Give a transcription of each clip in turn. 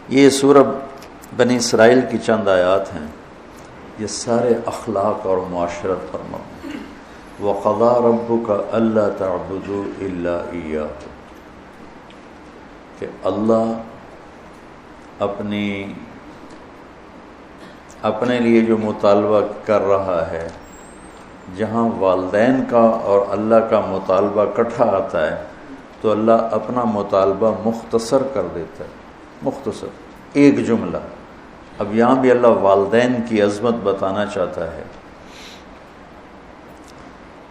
یہ سورہ بنی اسرائیل کی چند آیات ہیں، یہ سارے اخلاق اور معاشرت پر مبنی۔ وَقَضَىٰ رَبُّكَ أَلَّا تَعْبُدُوا إِلَّا إِيَّاهُ، کہ اللہ اپنے لیے جو مطالبہ کر رہا ہے، جہاں والدین کا اور اللہ کا مطالبہ کٹھا آتا ہے تو اللہ اپنا مطالبہ مختصر کر دیتا ہے، مختصر ایک جملہ۔ اب یہاں بھی اللہ والدین کی عظمت بتانا چاہتا ہے،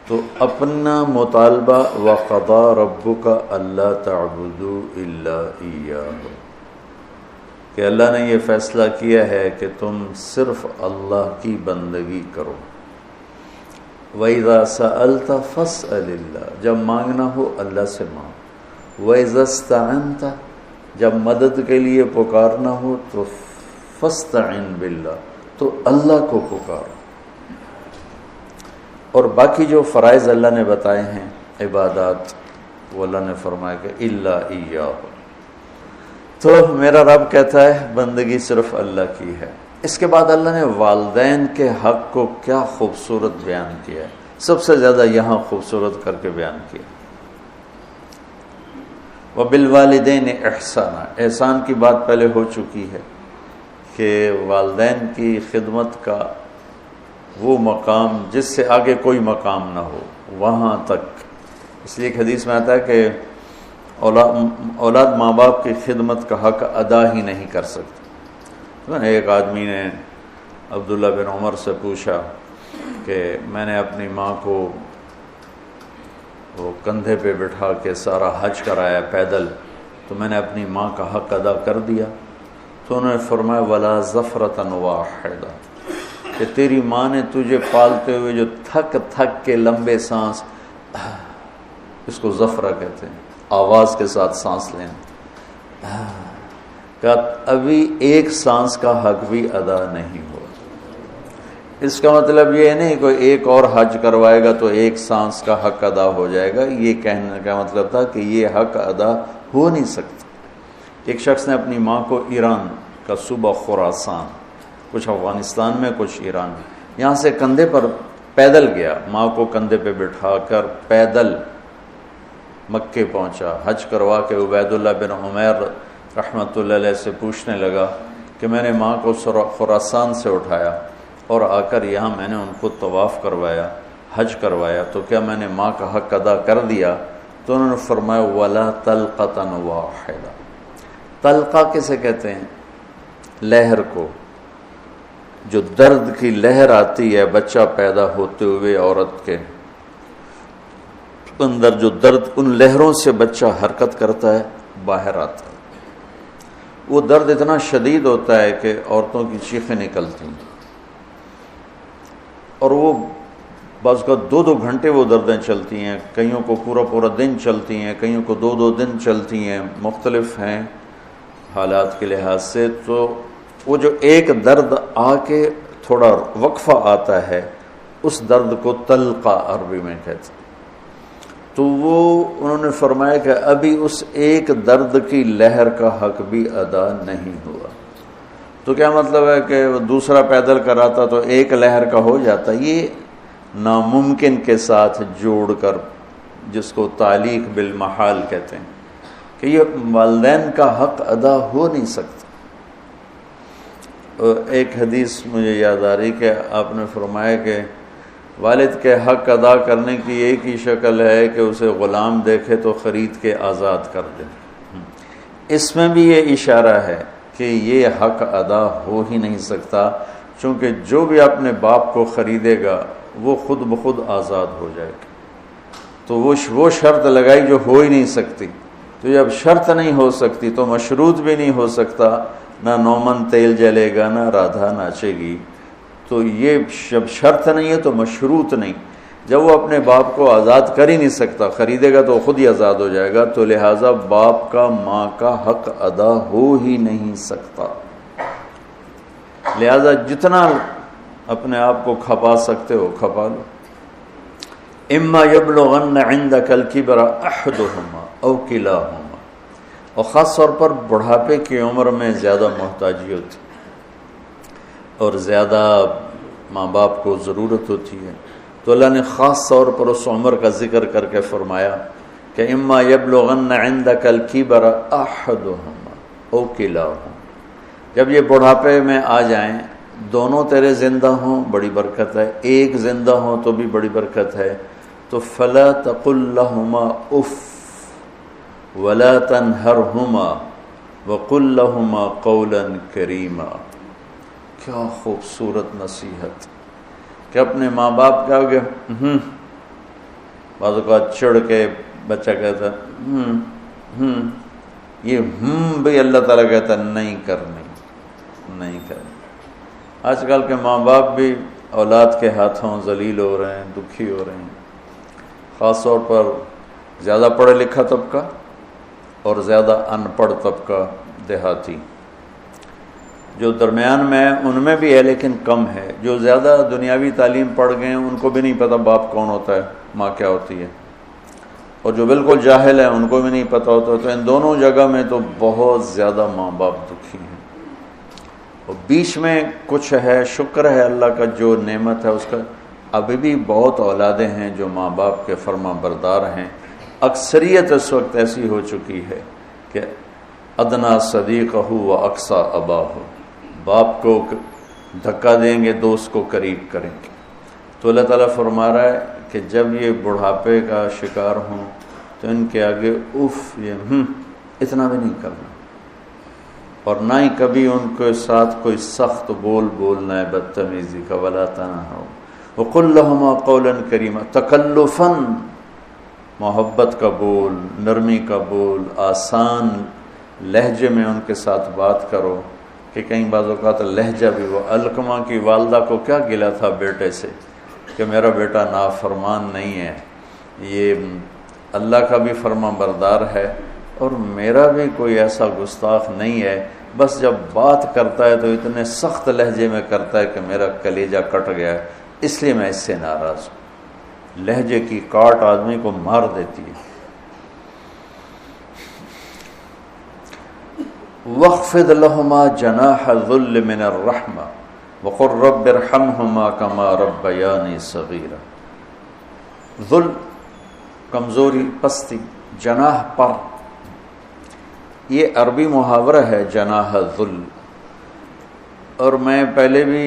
تو اپنا مطالبہ وَقَضَىٰ رَبُّكَ أَلَّا تَعْبُدُوا إِلَّا إِيَّاهُ، کہ اللہ نے یہ فیصلہ کیا ہے کہ تم صرف اللہ کی بندگی کرو۔ وَإِذَا سَأَلْتَ فَاسْأَلِ اللَّهَ، جب مانگنا ہو اللہ سے مانگ۔ وَإِذَا اسْتَعَنْتَ، جب مدد کے لیے پکارنا ہو تو فَاسْتَعِنْ بِاللَّهِ، تو اللہ کو پکارو۔ اور باقی جو فرائض اللہ نے بتائے ہیں، عبادات، وہ اللہ نے فرمایا کہ إِلَّا إِيَّاهُ، تو میرا رب کہتا ہے بندگی صرف اللہ کی ہے۔ اس کے بعد اللہ نے والدین کے حق کو کیا خوبصورت بیان کیا ہے، سب سے زیادہ یہاں خوبصورت کر کے بیان کیا۔ وَبِالْوَالِدَيْنِ إِحْسَانًا، احسان کی بات پہلے ہو چکی ہے کہ والدین کی خدمت کا وہ مقام جس سے آگے کوئی مقام نہ ہو، وہاں تک۔ اس لیے ایک حدیث میں آتا ہے کہ اولاد ماں باپ کی خدمت کا حق ادا ہی نہیں کر سکتے۔ ایک آدمی نے عبداللہ بن عمر سے پوچھا کہ میں نے اپنی ماں کو وہ کندھے پہ بٹھا کے سارا حج کرایا پیدل، تو میں نے اپنی ماں کا حق ادا کر دیا؟ تو انہوں نے فرمایا وَلَا زَفْرَةً وَاحِدَةً، کہ تیری ماں نے تجھے پالتے ہوئے جو تھک تھک کے لمبے سانس، اس کو زفرہ کہتے ہیں، آواز کے ساتھ سانس لینا، کہ ابھی ایک سانس کا حق بھی ادا نہیں ہوا۔ اس کا مطلب یہ نہیں کوئی ایک اور حج کروائے گا تو ایک سانس کا حق ادا ہو جائے گا، یہ کہنے کا مطلب تھا کہ یہ حق ادا ہو نہیں سکتا۔ ایک شخص نے اپنی ماں کو ایران کا صوبہ خراسان، کچھ افغانستان میں کچھ ایران میں، یہاں سے کندھے پر پیدل گیا، ماں کو کندھے پہ بٹھا کر پیدل مکے پہنچا، حج کروا کے عبید اللہ بن عمیر رحمۃ اللہ علیہ سے پوچھنے لگا کہ میں نے ماں کو خراسان سے اٹھایا اور آ کر یہاں میں نے ان کو طواف کروایا، حج کروایا، تو کیا میں نے ماں کا حق ادا کر دیا؟ تو انہوں نے فرمایا وَلَا طَلْقَةً وَاحِدَةً۔ طلقہ کسے کہتے ہیں؟ لہر کو، جو درد کی لہر آتی ہے بچہ پیدا ہوتے ہوئے عورت کے اندر، جو درد، ان لہروں سے بچہ حرکت کرتا ہے، باہر آتا ہے، وہ درد اتنا شدید ہوتا ہے کہ عورتوں کی چیخیں نکلتی ہیں، اور وہ بعض کا 2-2 گھنٹے وہ دردیں چلتی ہیں، کئیوں کو پورا دن چلتی ہیں، کئیوں کو 2-2 دن چلتی ہیں، مختلف ہیں حالات کے لحاظ سے۔ تو وہ جو ایک درد آ کے تھوڑا وقفہ آتا ہے، اس درد کو طلقہ عربی میں کہتے ہیں۔ تو وہ انہوں نے فرمایا کہ ابھی اس ایک درد کی لہر کا حق بھی ادا نہیں ہوا۔ تو کیا مطلب ہے کہ دوسرا پیدل کراتا تو ایک لہر کا ہو جاتا؟ یہ ناممکن کے ساتھ جوڑ کر، جس کو تعلیق بالمحال کہتے ہیں، کہ یہ والدین کا حق ادا ہو نہیں سکتا۔ ایک حدیث مجھے یاد آ رہی کہ آپ نے فرمایا کہ والد کے حق ادا کرنے کی ایک ہی شکل ہے کہ اسے غلام دیکھے تو خرید کے آزاد کر دے۔ اس میں بھی یہ اشارہ ہے کہ یہ حق ادا ہو ہی نہیں سکتا، چونکہ جو بھی اپنے باپ کو خریدے گا وہ خود بخود آزاد ہو جائے گا۔ تو وہ شرط لگائی جو ہو ہی نہیں سکتی، تو جب شرط نہیں ہو سکتی تو مشروط بھی نہیں ہو سکتا، نہ نومن تیل جلے گا، نہ رادھا ناچے گی۔ تو یہ جب شرط نہیں ہے تو مشروط نہیں، جب وہ اپنے باپ کو آزاد کر ہی نہیں سکتا، خریدے گا تو خود ہی آزاد ہو جائے گا، تو لہٰذا باپ کا ماں کا حق ادا ہو ہی نہیں سکتا۔ لہذا جتنا اپنے آپ کو کھپا سکتے ہو کھپا لو۔ اما یبلغن عندک الکبر احدہما او کلاہما، اور خاص طور پر بڑھاپے کی عمر میں زیادہ محتاجی ہوتی اور زیادہ ماں باپ کو ضرورت ہوتی ہے، تو اللہ نے خاص طور پر اس عمر کا ذکر کر کے فرمایا کہ اما یبلغن عندک الکبر احدہما او کلاہما، جب یہ بڑھاپے میں آ جائیں، دونوں تیرے زندہ ہوں بڑی برکت ہے، ایک زندہ ہوں تو بھی بڑی برکت ہے، تو فلا تقل لہما اف ولا تنہرہما وقل لہما قولا کریما۔ کیا خوبصورت نصیحت کہ اپنے ماں باپ کے آگے بعض اوقات چڑھ کے بچہ کہتا یہ بھی اللہ تعالیٰ کہتا نہیں کرنی۔ آج کل کے ماں باپ بھی اولاد کے ہاتھوں ذلیل ہو رہے ہیں، دکھی ہو رہے ہیں، خاص طور پر زیادہ پڑھا لکھا طبقہ اور زیادہ ان پڑھ طبقہ دیہاتی، جو درمیان میں ان میں بھی ہے لیکن کم ہے۔ جو زیادہ دنیاوی تعلیم پڑھ گئے ہیں ان کو بھی نہیں پتہ باپ کون ہوتا ہے، ماں کیا ہوتی ہے، اور جو بالکل جاہل ہیں ان کو بھی نہیں پتہ ہوتا، تو ان دونوں جگہ میں تو بہت زیادہ ماں باپ دکھی ہیں۔ اور بیچ میں کچھ ہے، شکر ہے اللہ کا جو نعمت ہے اس کا، ابھی بھی بہت اولادیں ہیں جو ماں باپ کے فرما بردار ہیں۔ اکثریت اس وقت ایسی ہو چکی ہے کہ ادنا صدیقہ و اقصی اباہ، باپ کو دھکا دیں گے دوست کو قریب کریں گے۔ تو اللہ تعالیٰ فرما رہا ہے کہ جب یہ بڑھاپے کا شکار ہوں تو ان کے آگے اف یہ اتنا بھی نہیں کرنا، اور نہ ہی کبھی ان کے ساتھ کوئی سخت بول بولنا ہے بدتمیزی کا، ولا تنہرہما وقل لہما قولا کریما، تکلفاً محبت کا بول، نرمی کا بول، آسان لہجے میں ان کے ساتھ بات کرو، کہ کہیں بعض اوقات لہجہ بھی وہ علقمہ کی والدہ کو کیا گلا تھا بیٹے سے کہ میرا بیٹا نافرمان نہیں ہے، یہ اللہ کا بھی فرما بردار ہے اور میرا بھی کوئی ایسا گستاخ نہیں ہے، بس جب بات کرتا ہے تو اتنے سخت لہجے میں کرتا ہے کہ میرا کلیجہ کٹ گیا ہے، اس لیے میں اس سے ناراض ہوں۔ لہجے کی کاٹ آدمی کو مار دیتی ہے۔ وَاخْفِضْ لَهُمَا جَنَاحَ الذُّلِّ مِنَ الرَّحْمَةِ وَقُلْ رَبِّ ارْحَمْهُمَا كَمَا رَبَّيَانِي صَغِيرًا۔ ذل، کمزوری، پستی، جناح پر، یہ عربی محاورہ ہے جناح ذل، اور میں پہلے بھی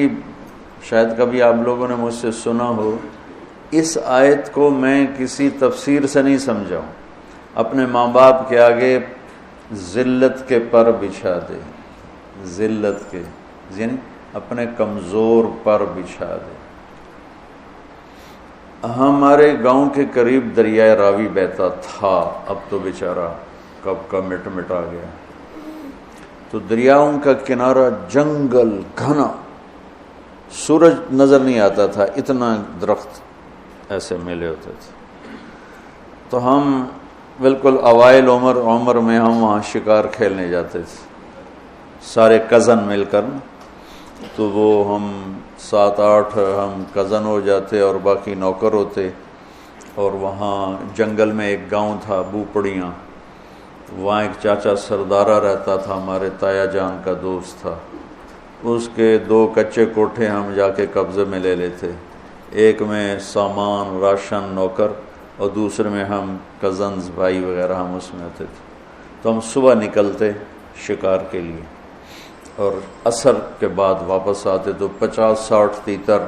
شاید کبھی آپ لوگوں نے مجھ سے سنا ہو، اس آیت کو میں کسی تفسیر سے نہیں سمجھا ہوں۔ اپنے ماں باپ کے آگے ذلت کے پر بچھا دے، ذلت کے یعنی اپنے کمزور پر بچھا دے۔ ہمارے گاؤں کے قریب دریائے راوی بہتا تھا، اب تو بیچارہ کب کا مٹا گیا۔ تو دریاؤں کا کنارہ جنگل گھنا، سورج نظر نہیں آتا تھا، اتنا درخت ایسے ملے ہوتے تھے۔ تو ہم بالکل اوائل عمر میں ہم وہاں شکار کھیلنے جاتے تھے، سارے کزن مل کر، تو وہ ہم 7-8 ہم کزن ہو جاتے اور باقی نوکر ہوتے، اور وہاں جنگل میں ایک گاؤں تھا بوپڑیاں، وہاں ایک چاچا سردارہ رہتا تھا، ہمارے تایا جان کا دوست تھا، اس کے 2 کچے کوٹھے ہم جا کے قبضے میں لے لیتے، ایک میں سامان راشن نوکر اور دوسرے میں ہم کزنز بھائی وغیرہ ہم اس میں ہوتے تھے۔ تو ہم صبح نکلتے شکار کے لیے اور عصر کے بعد واپس آتے، تو 50-60 تیتر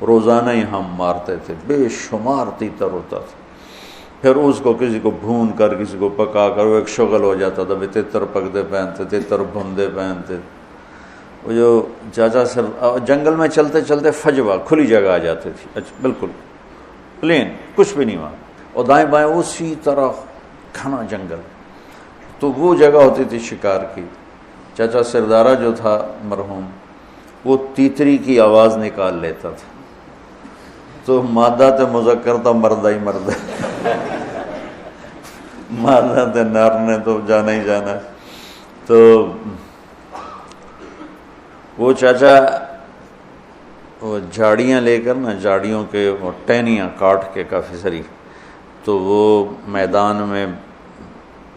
روزانہ ہی ہم مارتے تھے، بے شمار تیتر ہوتا تھا۔ پھر اس کو کسی کو بھون کر کسی کو پکا کر وہ ایک شغل ہو جاتا تھا، تیتر پکدے پہنتے، تیتر بھوندے پہنتے۔ وہ جو چاچا سر جنگل میں چلتے چلتے فجوہ کھلی جگہ آ جاتی تھی، اچھا بالکل پلین، کچھ بھی نہیں وہاں، اور دائیں بائیں اسی طرح گھنا جنگل، تو وہ جگہ ہوتی تھی شکار کی۔ چاچا سردارہ جو تھا مرحوم، وہ تیتری کی آواز نکال لیتا تھا، تو مادہ تے مذکر تھا، مردہ ہی مردہ، مادہ تے نر نے تو جانا ہی جانا۔ تو وہ چاچا وہ جھاڑیاں لے کر نا، جھاڑیوں کے وہ ٹہنیاں کاٹ کے کافی ساری، تو وہ میدان میں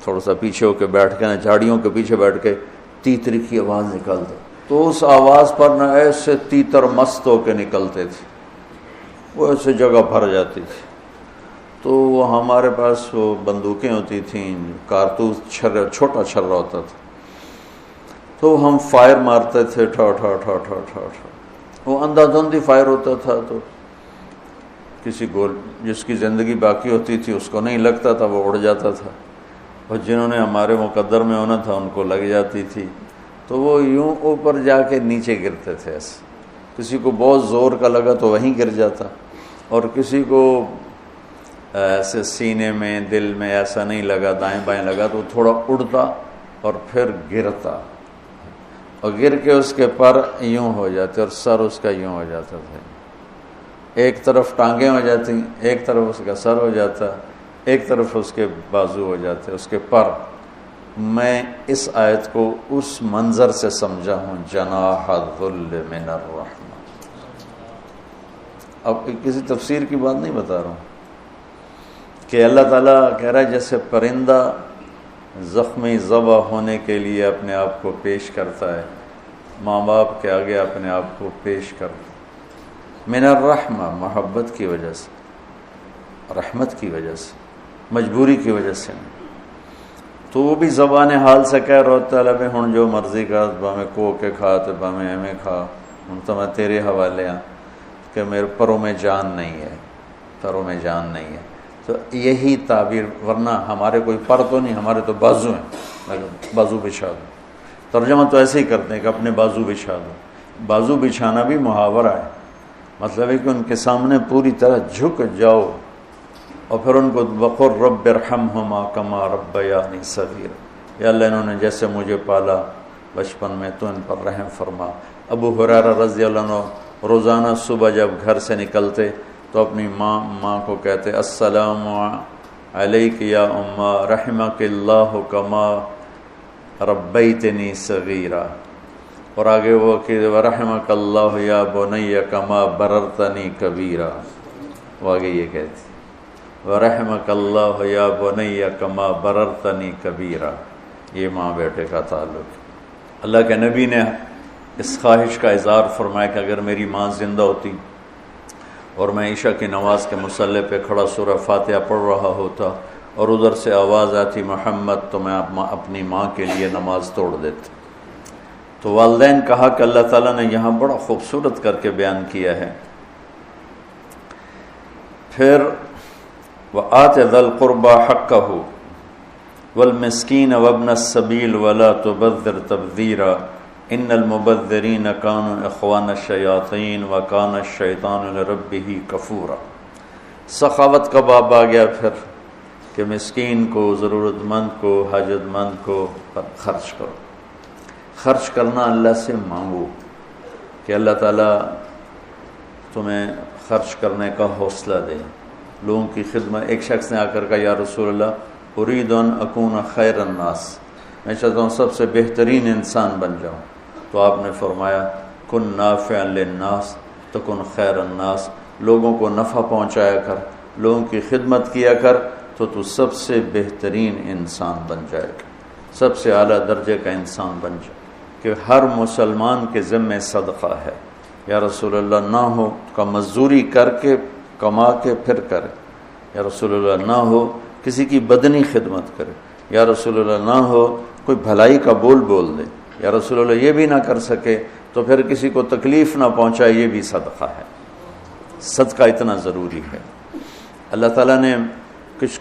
تھوڑا سا پیچھے ہو کے بیٹھ کے نا جھاڑیوں کے پیچھے بیٹھ کے تیتری کی آواز نکالتا، تو اس آواز پر نہ ایسے تیتر مست ہو کے نکلتے تھے، وہ ایسے جگہ بھر جاتی تھی۔ تو ہمارے پاس وہ بندوقیں ہوتی تھیں، کارتوس چھوٹا چھرا ہوتا تھا، تو ہم فائر مارتے تھے، ٹھا ٹھا ٹھا ٹھا ٹھا ٹھا، وہ اندھا دھند ہی فائر ہوتا تھا، تو کسی گول جس کی زندگی باقی ہوتی تھی اس کو نہیں لگتا تھا، وہ اڑ جاتا تھا، اور جنہوں نے ہمارے مقدر میں ہونا تھا ان کو لگ جاتی تھی، تو وہ یوں اوپر جا کے نیچے گرتے تھے ایسے، کسی کو بہت زور کا لگا تو وہیں گر جاتا، اور کسی کو ایسے سینے میں دل میں ایسا نہیں لگا، دائیں بائیں لگا تو تھوڑا اڑتا اور پھر گرتا، اور گر کے اس کے پر یوں ہو جاتے اور سر اس کا یوں ہو جاتا تھا، ایک طرف ٹانگیں ہو جاتی، ایک طرف اس کا سر ہو جاتا، ایک طرف اس کے بازو ہو جاتے، اس کے پر۔ میں اس آیت کو اس منظر سے سمجھا ہوں، جناح الذل من الرحمہ۔ اب کسی تفسیر کی بات نہیں بتا رہا ہوں کہ اللہ تعالیٰ کہہ رہا ہے جیسے پرندہ زخمی ذبح ہونے کے لیے اپنے آپ کو پیش کرتا ہے، ماں باپ کے آگے اپنے آپ کو پیش کرتا ہے، من الرحمہ، محبت کی وجہ سے، رحمت کی وجہ سے، مجبوری کی وجہ سے نہیں۔ تو وہ بھی زبان حال سے کہہ رہا ہوتا ہے، ہن جو مرضی کا باہیں کو کے کھا تو باہیں ایویں کھا، ہن تو میں تیرے حوالے ہاں کہ میرے پروں میں جان نہیں ہے، پروں میں جان نہیں ہے۔ تو یہی تعبیر، ورنہ ہمارے کوئی پر تو نہیں، ہمارے تو بازو ہیں، بازو بچھا دو، ترجمہ تو ایسے ہی کرتے ہیں کہ اپنے بازو بچھا دو۔ بازو بچھانا بھی محاورہ ہے، مطلب ہے کہ ان کے سامنے پوری طرح جھک جاؤ، اور پھر ان کو وقر رب ارحمہما کما ربیانی صغیرا، یا اللہ انہوں نے جیسے مجھے پالا بچپن میں تو ان پر رحم فرما۔ ابو ہریرہ رضی اللہ عنہ روزانہ صبح جب گھر سے نکلتے تو اپنی ماں کو کہتے السلام علیک یا اماں رحمک اللہ کما ربیتنی صغیرا، اور آگے وہ کہ ورحمک اللہ یا بنی کما بررتنی کبیرا، وہ آگے یہ کہتی ورحمک اللہ یا بنی کما بررتنی کبیرا۔ یہ ماں بیٹے کا تعلق۔ اللہ کے نبی نے اس خواہش کا اظہار فرمایا کہ اگر میری ماں زندہ ہوتی اور میں عشاء کی نماز کے مصلی پہ کھڑا سورہ فاتحہ پڑھ رہا ہوتا اور ادھر سے آواز آتی محمد، تو میں اپنی ماں کے لیے نماز توڑ دیتا۔ تو والدین کہا کہ اللہ تعالیٰ نے یہاں بڑا خوبصورت کر کے بیان کیا ہے۔ پھر وآت ذا القربى حقه والمسكين وابن السبيل ولا تبذر تبذيرا ان المبذرين كانوا اخوان الشياطين وكان الشيطان لربه كفورا۔ سخاوت کا باب آ گیا پھر کہ مسکین کو، ضرورت مند کو، حاجت مند کو خرچ کرو۔ خرچ کرنا اللہ سے مانگو کہ اللہ تعالیٰ تمہیں خرچ کرنے کا حوصلہ دے، لوگوں کی خدمت۔ ایک شخص نے آ کر کہا یا رسول اللہ ارید ان اکون خیر الناس، میں چاہتا ہوں سب سے بہترین انسان بن جاؤں۔ تو آپ نے فرمایا کن نافعا للناس تکن خیر الناس، لوگوں کو نفع پہنچایا کر، لوگوں کی خدمت کیا کر، تو سب سے بہترین انسان بن جائے گا، سب سے اعلیٰ درجے کا انسان بن جائے۔ کہ ہر مسلمان کے ذمہ صدقہ ہے۔ یا رسول اللہ نہ ہو کا مزدوری کر کے کما کے پھر کرے، یا رسول اللہ نہ ہو کسی کی بدنی خدمت کرے، یا رسول اللہ نہ ہو کوئی بھلائی کا بول دے، یا رسول اللہ یہ بھی نہ کر سکے تو پھر کسی کو تکلیف نہ پہنچائے، یہ بھی صدقہ ہے۔ صدقہ اتنا ضروری ہے۔ اللہ تعالیٰ نے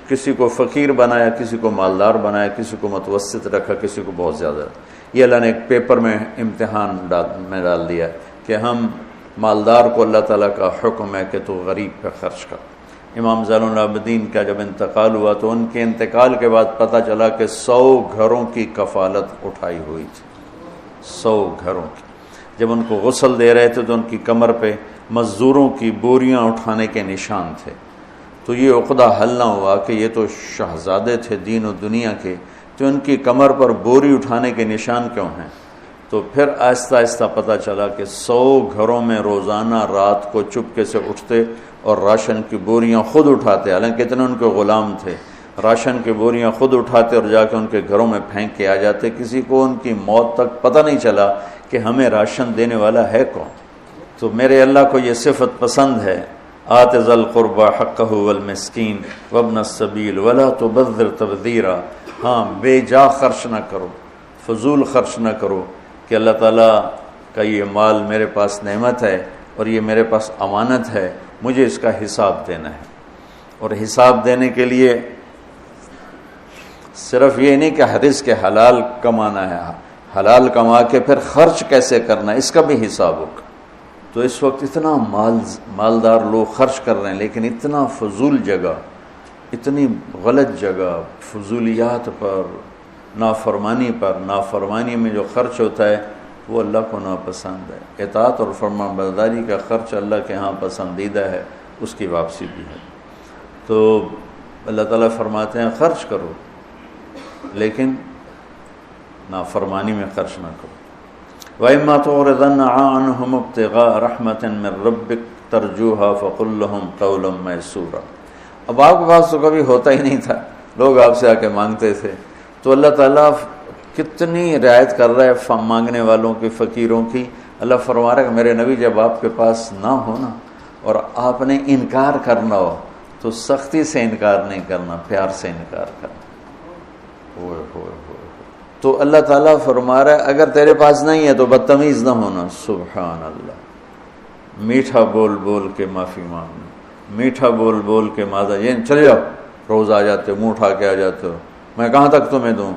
کسی کو فقیر بنایا، کسی کو مالدار بنایا، کسی کو متوسط رکھا، کسی کو بہت زیادہ۔ یہ اللہ نے ایک پیپر میں امتحان میں ڈال دیا کہ ہم مالدار کو اللہ تعالیٰ کا حکم ہے کہ تو غریب پہ خرچ کر۔ امام زین العابدین کا جب انتقال ہوا تو ان کے انتقال کے بعد پتہ چلا کہ 100 گھروں کی کفالت اٹھائی ہوئی تھی، 100 گھروں کی۔ جب ان کو غسل دے رہے تھے تو ان کی کمر پہ مزدوروں کی بوریاں اٹھانے کے نشان تھے۔ تو یہ عقدہ حل نہ ہوا کہ یہ تو شہزادے تھے دین و دنیا کے، تو ان کی کمر پر بوری اٹھانے کے نشان کیوں ہیں؟ تو پھر آہستہ آہستہ پتہ چلا کہ 100 گھروں میں روزانہ رات کو چپکے سے اٹھتے اور راشن کی بوریاں خود اٹھاتے، حالانکہ اتنے ان کے غلام تھے، راشن کی بوریاں خود اٹھاتے اور جا کے ان کے گھروں میں پھینک کے آ جاتے. کسی کو ان کی موت تک پتہ نہیں چلا کہ ہمیں راشن دینے والا ہے کون. تو میرے اللہ کو یہ صفت پسند ہے. آت ذی القربى حقہ والمسکین وابن السبیل ولا تبذر تبذیرا. ہاں بے جا خرچ نہ کرو، فضول خرچ نہ کرو کہ اللہ تعالیٰ کا یہ مال میرے پاس نعمت ہے اور یہ میرے پاس امانت ہے، مجھے اس کا حساب دینا ہے. اور حساب دینے کے لیے صرف یہ نہیں کہ رزق کے حلال کمانا ہے، حلال کما کے پھر خرچ کیسے کرنا ہے اس کا بھی حساب ہوگا. تو اس وقت اتنا مالدار لوگ خرچ کر رہے ہیں، لیکن اتنا فضول جگہ، اتنی غلط جگہ، فضولیات پر، نافرمانی میں جو خرچ ہوتا ہے وہ اللہ کو ناپسند ہے. اطاعت اور فرمان برداری کا خرچ اللہ کے ہاں پسندیدہ ہے، اس کی واپسی بھی ہے. تو اللہ تعالیٰ فرماتے ہیں خرچ کرو لیکن نافرمانی میں خرچ نہ کرو. وَإِمَّا تُعْرِضَنَّ عَنْهُمُ ابْتِغَاءَ رَحْمَةٍ مِّن رَّبِّكَ تَرْجُوهَا فَقُل لَّهُمْ قَوْلًا مَّيْسُورًا. اب آپ کے پاس تو کبھی ہوتا ہی نہیں تھا، لوگ آپ سے آ کے مانگتے تھے. تو اللہ تعالیٰ کتنی رعایت کر رہا ہے مانگنے والوں کی، فقیروں کی. اللہ فرما رہا ہے کہ میرے نبی جب آپ کے پاس نہ ہونا اور آپ نے انکار کرنا ہو تو سختی سے انکار نہیں کرنا، پیار سے انکار کرنا. تو اللہ تعالیٰ فرما رہا ہے اگر تیرے پاس نہیں ہے تو بدتمیز نہ ہونا. سبحان اللہ. میٹھا بول بول کے معافی مانگنا، میٹھا بول بول کے ماذا یہ چلے جاؤ، روز آ جاتے ہو، منہ اٹھا کے آ جاتے ہو، میں کہاں تک تمہیں دوں،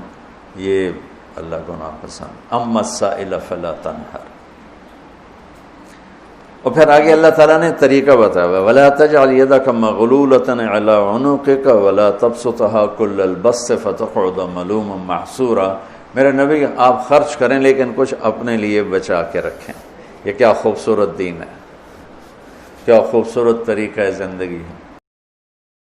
یہ اللہ کو ناپسند. اما السائل فلا تنہر. اور پھر آگے اللہ تعالیٰ نے طریقہ بتایا وَلَا تَجْعَلْ يَدَكَ مَغْلُولَةً عَلَىٰ عُنُقِكَ وَلَا تَبْسُطْهَا كُلَّ الْبَسْطِ فَتَقْعُدَ مَلُومًا مَحْسُورًا. میرے نبی آپ خرچ کریں لیکن کچھ اپنے لیے بچا کے رکھیں. یہ کیا خوبصورت دین ہے، کیا خوبصورت طریقہ ہے زندگی ہے.